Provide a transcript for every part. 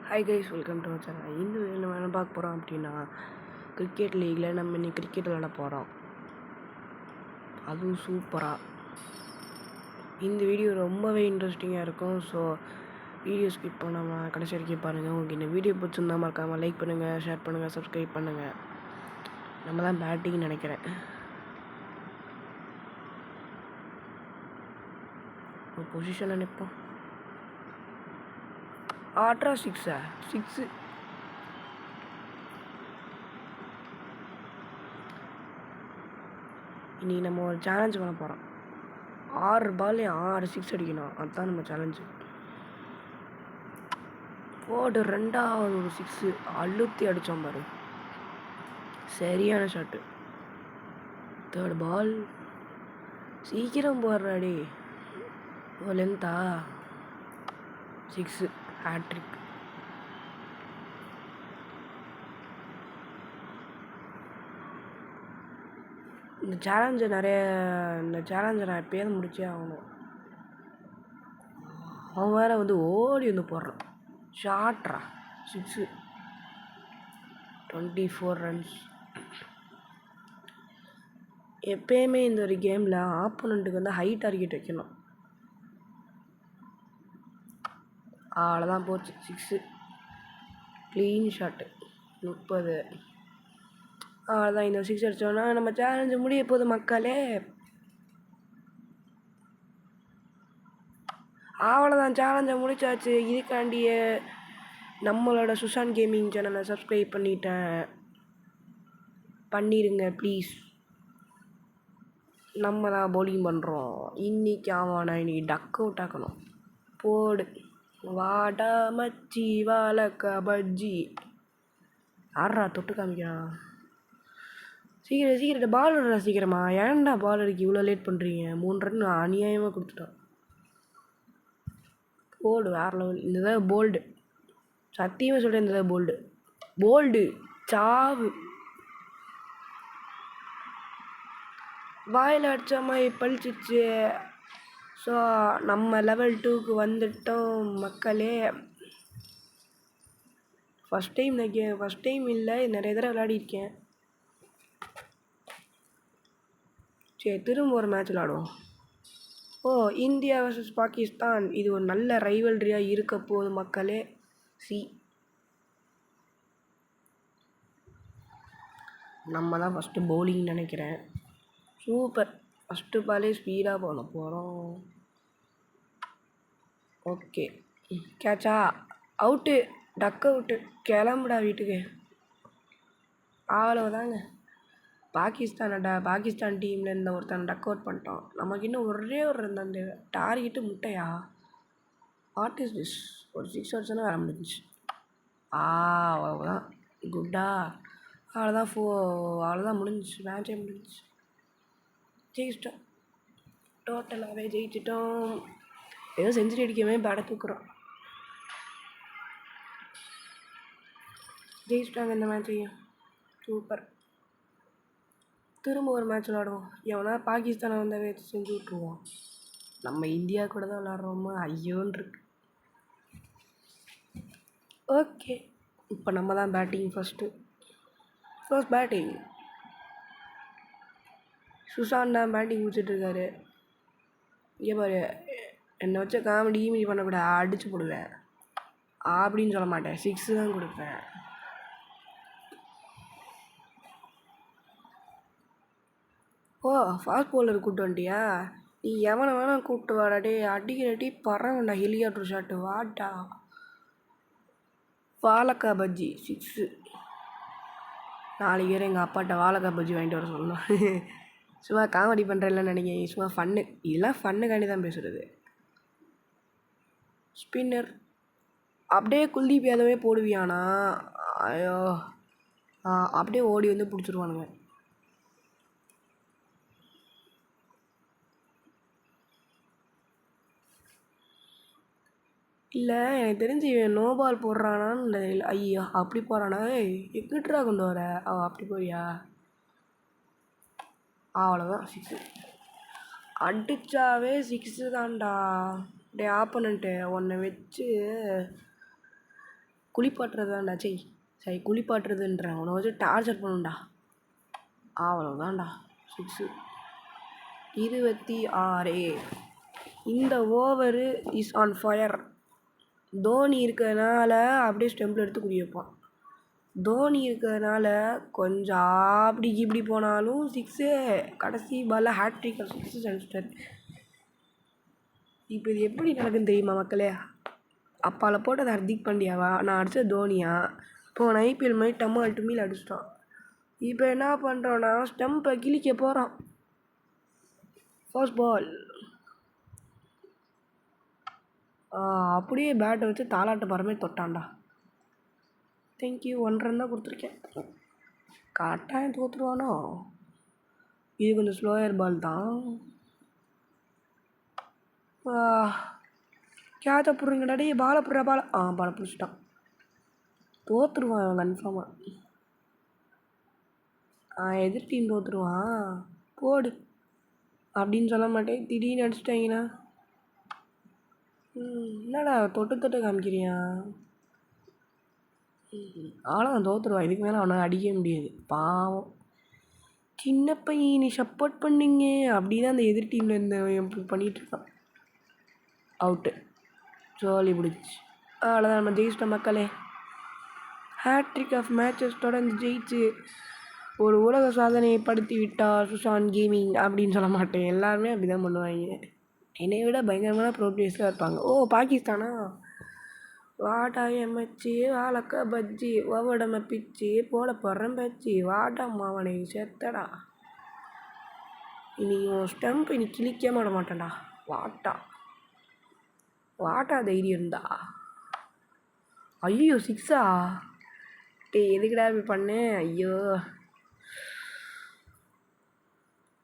Hi guys, welcome to channel. இந்த வீடியோவில் நம்ம என்ன பார்க்க போகிறோம் அப்படின்னா, கிரிக்கெட் லீகில் நம்ம இன்னைக்கு கிரிக்கெட் விளாட போகிறோம். அதுவும் சூப்பராக. இந்த வீடியோ ரொம்பவே இன்ட்ரெஸ்டிங்காக இருக்கும். ஸோ வீடியோ ஸ்கிப் பண்ணாமல் கடைசி வரைக்கும் பாருங்கள். உங்களுக்கு இந்த வீடியோ பிடிச்சிருந்தா மறக்காமல் லைக் பண்ணுங்கள், ஷேர் பண்ணுங்கள், சப்ஸ்கிரைப் பண்ணுங்கள். நம்ம தான் பேட்டிங் நினைக்கிறேன். ஒரு பொசிஷன் நினைப்போம். ஆட்ரா சிக்ஸா? சிக்ஸு. இன்றைக்கி நம்ம ஒரு சேலஞ்ச் பண்ண போகிறோம். 6 பால் 6 சிக்ஸ் அடிக்கணும். அதுதான் நம்ம சேலஞ்சு. போடு, ரெண்டாவது ஒரு சிக்ஸு அழுத்தி அடித்தோம் பாரு, சரியான ஷாட்டு. தேர்ட் பால் சீக்கிரம் போடுறாடி. ஓ லென்த்தா, சிக்ஸு, ஹேட்ரிக். இந்த சேலஞ்சை நான் எப்போயாவது முடிச்சே ஆகணும். அவன் வேறு வந்து ஓடி வந்து போடுறான். ஷாட்ரா, சிக்ஸு, 24 ரன்ஸ். எப்பயுமே இந்த ஒரு கேமில் ஆப்போனண்ட்டுக்கு வந்து ஹை டார்கெட் வைக்கணும். அவ்வளோதான், போச்சு, சிக்ஸு, க்ளீன் ஷாட்டு, 30. அவ்வளோதான். இந்த சிக்ஸ் அடித்தோன்னா நம்ம சேலஞ்சு முடிய போகுது மக்களே. அவ்வளோதான், சேலஞ்சை முடிச்சாச்சு. இதுக்காண்டிய நம்மளோட சுஷாந்த் கேமிங் சேனலை சப்ஸ்கிரைப் பண்ணிடுங்க ப்ளீஸ். நம்ம தான் பவுலிங் பண்ணுறோம் இன்றைக்கி. ஆமாண்ணா, இன்றைக்கி டக் அவுட் ஆக்கணும். போடு, வாடா மச்சி வாழக்கா பஜ்ஜி. ஆடுறா, தொட்டு காமிக்கிறான். சீக்கிரம் பால் விடுறா சீக்கிரமா. ஏன்டா பால் அடிக்க இவ்வளோ லேட் பண்ணுறீங்க? 3 ரன் அநியாயமாக கொடுத்துட்டோம். போல்டு வேறு லெவல். இந்த தான் போல்டு, சத்தியமாக சொல்கிறேன். இந்த தான் போல்டு சாவு. வாயில் அடித்த மாதிரி பழிச்சிச்சு. ஸோ நம்ம லெவல் 2க்கு வந்துட்டோம் மக்களே. ஃபஸ்ட் டைம் இல்லை, நிறைய தடவை விளையாடிருக்கேன். சரி, திரும்ப ஒரு மேட்ச் விளாடுவோம். ஓ, இந்தியா வர்சஸ் பாகிஸ்தான். இது ஒரு நல்ல ரைவல்ரியாக இருக்க போகுது மக்களே. நம்ம தான் ஃபஸ்ட்டு பவுலிங் நினைக்கிறேன். சூப்பர், ஃபஸ்ட்டு பாலே ஸ்பீடாக பண்ண போகிறோம். ஓகே, கேட்சா, அவுட்டு, டக் அவுட்டு. கிளம்புடா வீட்டுக்கு. அவ்வளோதாங்க. பாகிஸ்தான் டீமில் இருந்த ஒருத்தன் டக் அவுட் பண்ணிட்டோம். நமக்கு இன்னும் ஒரே ஒரு அந்த டார்கெட்டு முட்டையா. What is this? ஒரு 6 அடிச்சோன்னா வர முடிஞ்சிச்சு. அவ்வளோதான். குட்டா. அவ்வளோதான் முடிஞ்சிச்சு. மேட்சே முடிஞ்சிச்சு. ஜெயிச்சிட்டோம். டோட்டலாகவே ஜெயிச்சிட்டோம். ஏதோ செஞ்சுரி அடிக்கவே பேட தூக்குறோம். ஜெயிச்சிட்டாங்க இந்த மேட்சையும். சூப்பர். திரும்ப ஒரு மேட்ச் விளாடுவோம். எவனா பாகிஸ்தானை வந்தால் வச்சு செஞ்சு விட்ருவோம். நம்ம இந்தியா கூட தான் விளாட்றோமா, ஐயோன்னு இருக்கு. ஓகே, இப்போ நம்ம தான் பேட்டிங். ஃபர்ஸ்ட் பேட்டிங் சுஷாந்த் தான் பேட்டிங் முடிச்சிட்ருக்காரு. இங்கே பாரு, என்னை வச்ச காமெடி பண்ணக்கூடாது. அடித்து போடுவேன் அப்படின்னு சொல்ல மாட்டேன், 6 தான் கொடுப்பேன். ஓ, ஃபாஸ்ட் பவுலர் கூப்பிட்டு வந்துட்டியா? நீ எவனை வேணால் கூப்பிட்டு வாடாடே. அடிக்கிறடி பறவண்டா, ஹெலிகாப்டர் ஷாட்டு. வாட்டா, வாழக்கா பஜ்ஜி, 6. நாளைக்கு வேறு எங்கள் அப்பாட்ட வாழக்கா பஜ்ஜி வாங்கிட்டு வர சொல்லணும். சும்மா காமெடி பண்ணுறேன்லாம் நினைக்கிறேன். சும்மா ஃபன்னு, இதெல்லாம் ஃபன்னுக்காண்டி தான் பேசுகிறது. ஸ்பின்னர் அப்படியே குல்தீப் யாதவே போடுவியானா? ஐயோ, அப்படியே ஓடி வந்து பிடிச்சிருவானுங்க. இல்லை, எனக்கு தெரிஞ்சு நோ பால் போடுறானான்னு. ஐயோ, அப்படி போகிறானா? எங்கிட்டா கொண்டு வர? அப்படி போறியா? அவ்வளோதான், 6. அடித்தாவே 6 தான்டா. டே ஆப்போனண்ட்டு, உன்னை வச்சு குளிப்பாட்டுறதாண்டா சரி குளிப்பாட்டுறதுன்றான் அவனை வச்சு டார்ச்சர் பண்ணுண்டா அவ்வளோதான்டா 6 26. இந்த over is on fire. Dhoni இருக்கிறதுனால அப்படியே ஸ்டெம்பில் எடுத்து குடி வைப்பான். தோனி இருக்கிறதுனால கொஞ்சம் அப்படி இப்படி போனாலும் 6 கடைசி பாலில் ஹேட்ரிக் 6 அடிச்சிட்டார். இப்போ இது எப்படி நடக்குன்னு தெரியுமா மக்களே? அப்பாவில் போட்டது ஹர்திக் பாண்டியாவா, நான் அடித்தது தோனியா? போன ஐபிஎல் மாதிரி டம்மால் டும்மில் அடிச்சிட்டான். இப்போ என்ன பண்ணுறோன்னா ஸ்டம்பை கிழிக்க போகிறான். ஃபர்ஸ்ட் பால் அப்படியே பேட்டை வச்சு தாலாட்ட பறமே தொட்டான்டா. தேங்க்யூ 1 ரன் தான் கொடுத்துருக்கேன். கரெக்டாக தோற்றுருவானோ? இது கொஞ்சம் ஸ்லோயர் பால் தான். கேட்சை போடுறீங்கடா டே, பாலை போடுற பாலை பிடிச்சிட்டான். தோற்றுருவான் அவன் கன்ஃபார்மாக. எதிர் டீம் தோற்றுருவான் போடு அப்படின்னு சொல்ல மாட்டேன். திடீர்னு அடிச்சிட்டாங்கன்னா என்னடா தொட்டு காமிக்கிறியா? அவன் தோற்றுருவான். இதுக்கு மேலே அவனை அடிக்க முடியாது. பாவம் சின்ன பையன், நீ சப்போர்ட் பண்ணிங்க அப்படி தான் அந்த எதிர் டீமில் இருந்த பண்ணிகிட்ருக்கான். அவுட்டு. ஜாலி பிடிச்சி அவ்வளோதான், நம்ம ஜெயிச்சிட்டோம் மக்களே. ஹேட்ரிக் ஆஃப் மேட்சஸ் தொடர்ந்து ஜெயிச்சு ஒரு உலக சாதனையை படுத்தி விட்டார் சுஷாந்த் கேமிங் அப்படின்னு சொல்ல மாட்டேன். எல்லாருமே அப்படி தான் பண்ணுவாங்க. என்னை விட பயங்கரமான ப்ரோ பிளேயர்ஸாக இருப்பாங்க. பாகிஸ்தானா? வாடா எம்மச்சி வாழக்க பஜ்ஜி ஒவ்வொடமை பிச்சு போட போடுறேன் பஜ்ஜி வாடா மாவனை செத்தடா. இனி ஸ்டம்ப் இனி கிழிக்க மாட்டேன்டா. வாட்டா தைரியம் இருந்தா. ஐயோ 6 டே எதுக்குடா இப்படி பண்ணேன்? ஐயோ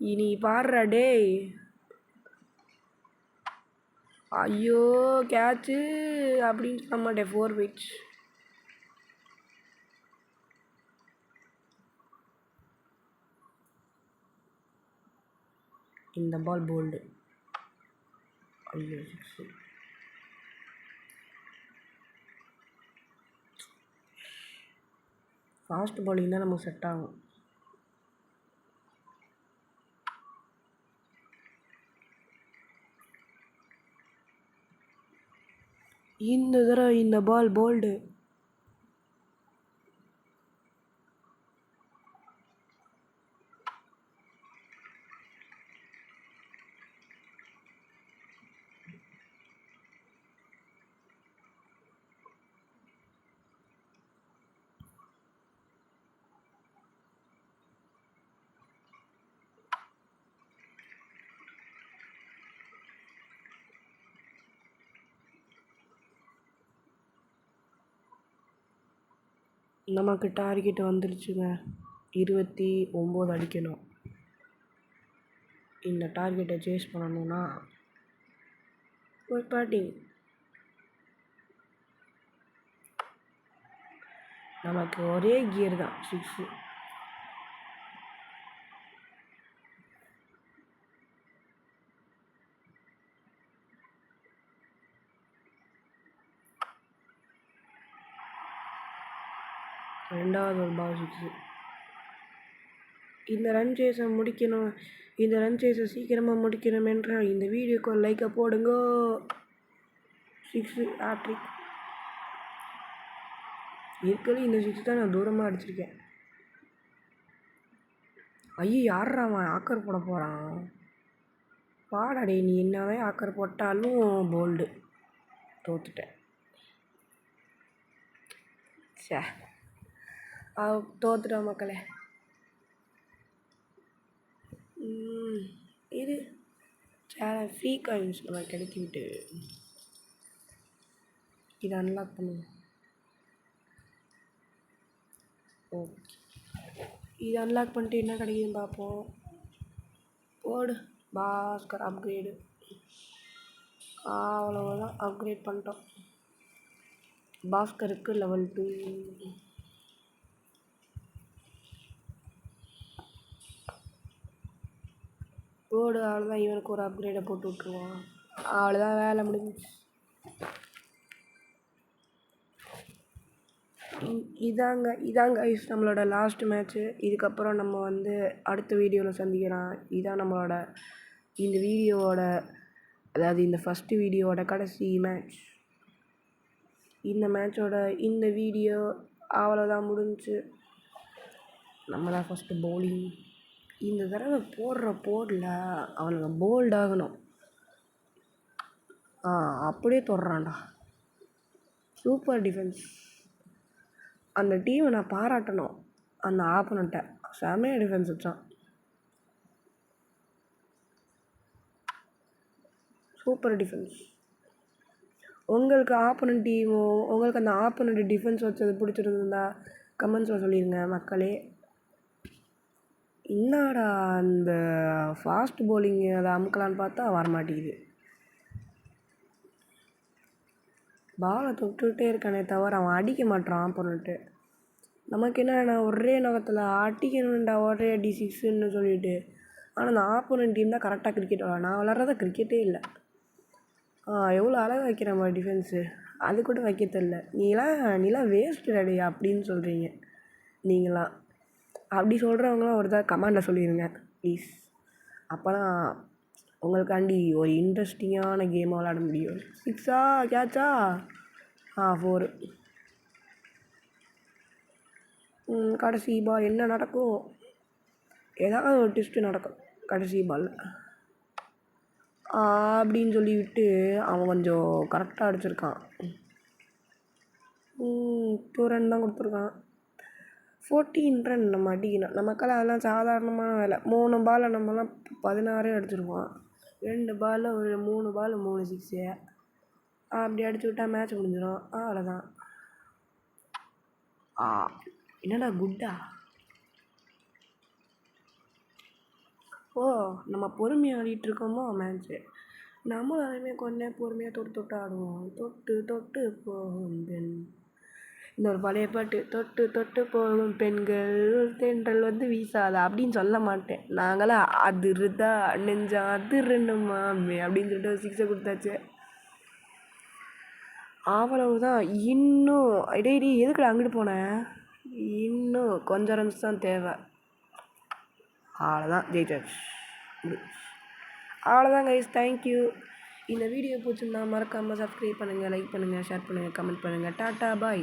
இனி பாடுறா டே. ஐயோ கேட்சு அப்படின்னு சொல்ல மாட்டேன். 4 விக்கெட்ஸ். இந்த பால் போல்டு. ஐயோ 6. ஃபாஸ்ட் பாலிங் தான் நமக்கு செட் ஆகும். இந்த தடவை இந்த பால் போல்டு. நமக்கு டார்கெட் வந்துருச்சுங்க. 29 அடிக்கணும். இந்த டார்கெட்டை சேஸ் பண்ணணுன்னா ஒரு பேட்டிங். நமக்கு ஒரே கியர் தான் 6. ரெண்டாவது ஒரு பால் 6. இந்த ரன் சேஸை முடிக்கணும். இந்த ரன் சேஸை சீக்கிரமாக முடிக்கணும் என்றால் இந்த வீடியோக்கு ஒரு லைக்கை போடுங்க. 6 ஹேட்ரிக். இருக்கிறது இந்த 6 தான் நான் தூரமாக அடிச்சிருக்கேன். ஐயோ யாரா அவன் ஆக்கர் போட போகிறான்? பாடாடே, நீ என்னவே ஆக்கர் போட்டாலும் போல்டு. தோத்துட்டேன். தோத்துட்டோம் மக்களே. இது ஃப்ரீ காயின்ஸ் நம்ம கிடைக்கிட்டு இதை அன்லாக் பண்ணுவோம். ஓகே, இது அன்லாக் பண்ணிட்டு என்ன கிடைக்குதுன்னு பார்ப்போம். போடு பாஸ்கர் அப்கிரேடு. அவ்வளோதான், அப்கிரேட் பண்ணிட்டோம். பாஸ்கருக்கு லெவல் 2. போடு அவ்வளோதான். இவனுக்கு ஒரு அப்கிரேடை போட்டு விட்ருவான். அவ்வளோதான், வேலை முடிஞ்சிச்சு. இதாங்க கைஸ் நம்மளோட லாஸ்ட் மேட்ச்சு. இதுக்கப்புறம் நம்ம வந்து அடுத்த வீடியோவில் சந்திக்கலாம். இதான் நம்மளோட இந்த வீடியோவோட, அதாவது இந்த ஃபஸ்ட்டு வீடியோவோட கடைசி மேட்ச். இந்த மேட்சோட இந்த வீடியோ அவ்வளோதான் முடிஞ்சுச்சு. நம்ம தான் ஃபஸ்ட்டு பவுலிங். இந்த தடவை போடல அவனுங்க போல்ட் ஆகணும். அப்படியே தொடுறான்டா. Super defence. அந்த டீமை நான் பாராட்டணும். அந்த ஆப்பனண்ட்டை செமையாக டிஃபென்ஸ் வச்சான். Super defence. உங்களுக்கு ஆப்பனண்ட் டீமோ, உங்களுக்கு அந்த ஆப்பனண்ட் டிஃபென்ஸ் வச்சது பிடிச்சிருந்தா கமெண்ட்ஸில் சொல்லிடுங்க மக்களே. என்னடா அந்த ஃபாஸ்ட் பவுலிங் அதை அமுக்கலான்னு பார்த்தா வரமாட்டேங்குது. பாலை தொட்டுக்கிட்டே இருக்கானே தவிர அவன் அடிக்க மாட்டான் ஆப்போனண்ட்டு. நமக்கு என்னென்னா ஒரே நகத்தில் அடிக்கணும்டா ஒரே அடி 6ன்னு சொல்லிட்டு. ஆனால் அந்த ஆப்போனண்ட் டீம் தான் கரெக்டாக கிரிக்கெட் விளாட. நான் விளாட்றத கிரிக்கெட்டே இல்லை. எவ்வளோ அழகாக வைக்கிற மாதிரி டிஃபென்ஸு, அது கூட வைக்க தெரில. நீலாம் வேஸ்ட்டு ரெடி அப்படின்னு சொல்கிறீங்க. நீங்களாம் அப்படி சொல்கிறவங்களாம் ஒரு தான் கமெண்டில் சொல்லிடுங்க ப்ளீஸ். அப்போ தான் உங்களுக்காண்டி ஒரு இன்ட்ரெஸ்டிங்கான கேமை விளாட முடியும். 6ஆ கேட்சா 4. கடைசி பால் என்ன நடக்கும்? ஏதாவது ஒரு ட்விஸ்ட்டு நடக்கும் கடைசி பாலில் அப்படின்னு சொல்லிவிட்டு அவன் கொஞ்சம் கரெக்டாக அடிச்சிருக்கான். 2 ரன் தான் கொடுத்துருக்கான். 14 ரன் நம்ம அடிக்கணும். நமக்கெல்லாம் அதெல்லாம் சாதாரணமான வேலை. 3 பாலில் நம்மலாம் 16 அடிச்சிருக்கோம். 2 பாலில் ஒரு 3 பால் 3 6 அப்படி அடிச்சு விட்டா மேட்ச் முடிஞ்சிடும். அவ்வளோதான். என்னடா குட்டா? நம்ம பொறுமையாக ஆடிட்டுருக்கோமோ மேட்ச்சு. நம்மளும் அதேமாதிரி கொஞ்ச நேரம் பொறுமையாக தொட்டு ஆடுவோம். தொட்டு போகும் பெண். இந்த ஒரு பழைய பாட்டு, தொட்டு போகும் பெண்கள் தென்றல் வந்து வீசாதா அப்படின்னு சொல்ல மாட்டேன். நாங்களாம் அதிருதா நெஞ்சம் அதிரணுமாமே அப்படின்னு சொல்லிட்டு 6 கொடுத்தாச்சு. அவ்வளவுதான். இன்னும் டேய் எதுக்குடா அங்கிட்டு போனேன்? இன்னும் கொஞ்சம் ரன்ஸ் தான் தேவை. அவ்வளோதான், ஜெயிச்சாச்சு. அவ்வளோதான் கைஸ், தேங்க்யூ. இந்த வீடியோ பிடிச்சிருந்தா மறக்காமல் சப்ஸ்கிரைப் பண்ணுங்கள், லைக் பண்ணுங்கள், ஷேர் பண்ணுங்கள், கமெண்ட் பண்ணுங்கள். டாட்டா பாய்.